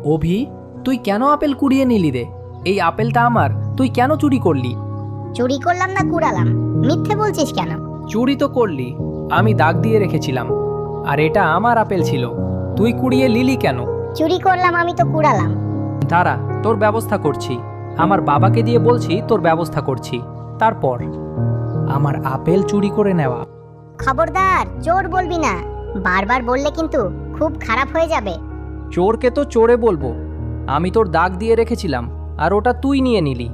অভি, তুই কেন আপেল কুড়িয়ে নিলি রে? এই আপেলটা আমার, তুই কেন চুরি করলি? চুরি করলাম না কুড়ালাম? মিথ্যে বলছিস কেন? চুরি তো করলি, আমি দাগ দিয়ে রেখেছিলাম, আর এটা আমার আপেল ছিল, তুই কুড়িয়ে নিলি কেন? চুরি করলাম আমি তো কুড়ালাম। দাঁড়া, তোর ব্যবস্থা করছি। আমার বাবাকে দিয়ে বলছি তোর ব্যবস্থা করছি। তারপর আমার আপেল চুরি করে নেওয়া। খবরদার, চোর বলবি না। বারবার বললে কিন্তু খুব খারাপ হয়ে যাবে। চোরকে তো চোরে বলবো, আমি তোর দাগ দিয়ে রেখেছিলাম আর ওটা তুই নিয়ে নিলি,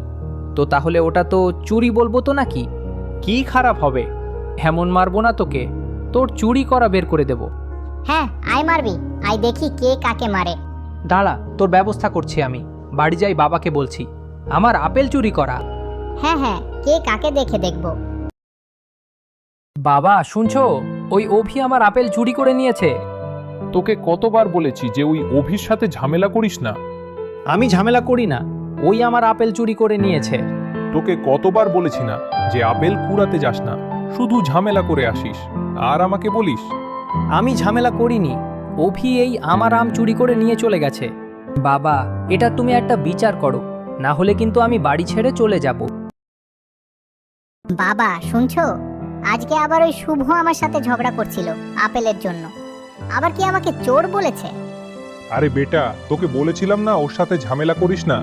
তো তাহলে ওটা তো চুরি বলবো তো নাকি? কি খারাপ হবে? এমন মারবো না তোকে, তোর চুরি করা বের করে দেব। হ্যাঁ, আয় মারবি, আয় দেখি কে কাকে মারে। দাঁড়া, তোর ব্যবস্থা করছি আমি। বাড়ি যাই, বাবাকে বলছি আমার আপেল চুরি করা। হ্যাঁ হ্যাঁ, কে কাকে দেখে দেখব। বাবা শুনছো, ওই অভি আমার আপেল চুরি করে নিয়েছে। তোকে কতবার বলেছি যে ওই অভির সাথে ঝামেলা করিস না। আমি ঝামেলা করি না, ওই আমার আপেল চুরি করে নিয়েছে। তোকে কতবার বলেছি না যে আপেল কুড়াতে যাস না, শুধু ঝামেলা করে আসিস আর আমাকে বলিস। আমি ঝামেলা করিনি, অভি এই আমার আম চুরি করে নিয়ে চলে গেছে। বাবা, এটা তুমি একটা বিচার করো, না হলে কিন্তু আমি বাড়ি ছেড়ে চলে যাব। বাবা শুনছো, আজকে আবার ওই শুভ আমার সাথে ঝগড়া করছিল আপেলের জন্য। আবার কি আমাকে চোর বলেছে? আরে বেটা, তোকে বলেছিলাম না ওর সাথে ঝামেলা করিস না।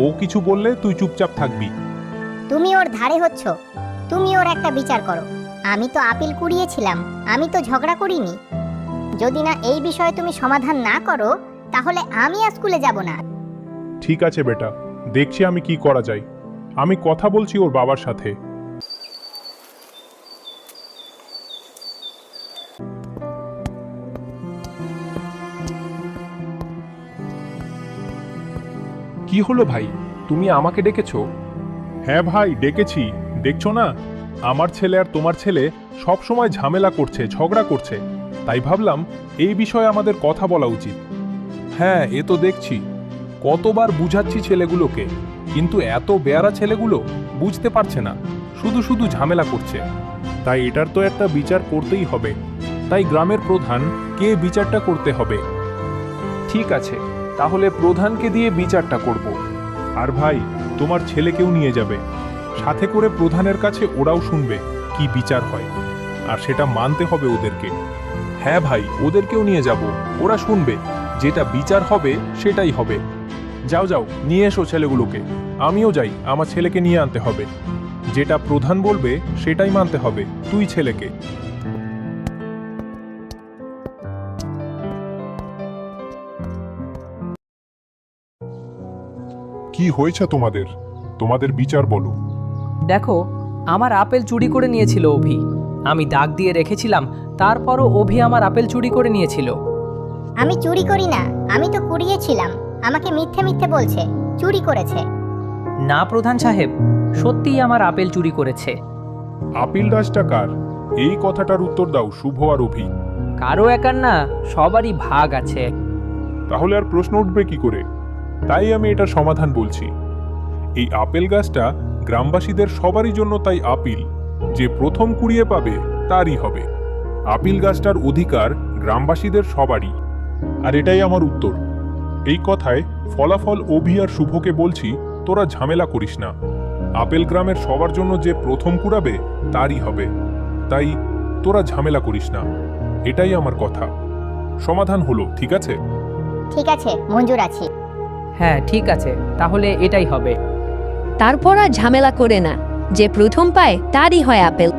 ও কিছু বললে তুই চুপচাপ থাকবি। তুমি ওর ধারে হচ্ছ, তুমি ওর একটা বিচার করো। আমি তো আপেল কুড়িয়েছিলাম, আমি তো ঝগড়া করিনি। যদি না এই বিষয়ে তুমি সমাধান না করো, তাহলে আমি আর স্কুলে যাব না। ঠিক আছে বেটা, দেখছি আমি কি করা যায়। আমি কথা বলছি ওর বাবার সাথে। কি হলো ভাই, তুমি আমাকে ডেকেছো? হ্যাঁ ভাই, ডেকেছি। দেখছো না, আমার ছেলে আর তোমার ছেলে সব সময় ঝামেলা করছে, ঝগড়া করছে। তাই ভাবলাম এই বিষয়ে আমাদের কথা বলা উচিত। হ্যাঁ, এ তো দেখছি। কতবার বুঝাচ্ছি ছেলেগুলোকে, কিন্তু এত বেয়ারা ছেলেগুলো বুঝতে পারছে না, শুধু শুধু ঝামেলা করছে। তাই এটার তো একটা বিচার করতেই হবে। তাই গ্রামের প্রধান কে বিচারটা করতে হবে। ঠিক আছে, তাহলে প্রধানকে দিয়ে বিচারটা করব। আর ভাই, তোমার ছেলেকেও নিয়ে যাবে সাথে করে, প্রধানের কাছে ওরাও শুনবে কি বিচার হয়, আর সেটা মানতে হবে ওদেরকে। হ্যাঁ ভাই, ওদেরকেও নিয়ে যাব, ওরা শুনবে, যেটা বিচার হবে সেটাই হবে। যাও যাও, নিয়ে এসো ছেলেগুলোকে। আমিও যাই, আমার ছেলেকে নিয়ে আনতে হবে। যেটা প্রধান বলবে সেটাই মানতে হবে তুই ছেলেকে। কি হয়েছে তোমাদের? তোমাদের বিচার বলো। দেখো, আমার আপেল চুরি করে নিয়েছিল অভি, আমি দাগ দিয়ে রেখেছিলাম, তারপরও অভি আমার আপেল চুরি করে নিয়েছিল। আমি চুরি করি না, আমি তো কুড়িয়েছিলাম। আমাকে মিথ্যে মিথ্যে বলছে চুরি করেছে। না প্রধান সাহেব, সত্যিই আমার আপেল চুরি করেছে। আপিল রাজটা কার? এই কথাটার উত্তর দাও শুভ আর অভি। কারো একার না, সবারই ভাগ আছে। তাহলে আর প্রশ্ন উঠবে কি করে? তাই আমি এটার সমাধান বলছি। এই আপেল গাছটা গ্রামবাসীদের সবারই জন্য, তাই আপিল যে প্রথম কুড়িয়ে পাবে তারই হবে। আপিল গাছটার অধিকার গ্রামবাসীদের সবারই। আর এটাই আমার উত্তর। এই কথায় ফলাফল অভি আর শুভকে বলছি, তোরা ঝামেলা করিস না। আপেল গ্রামের সবার জন্য যে প্রথম কুড়াবে তারই হবে। তাই তোরা ঝামেলা করিস না, এটাই আমার কথা। সমাধান হলো, ঠিক আছে? ঠিক আছে, মঞ্জুর আছি। হ্যাঁ ঠিক আছে, তাহলে এটাই হবে। তারপর আর ঝামেলা করে না, যে প্রথম পায় তারই হয় আপেল।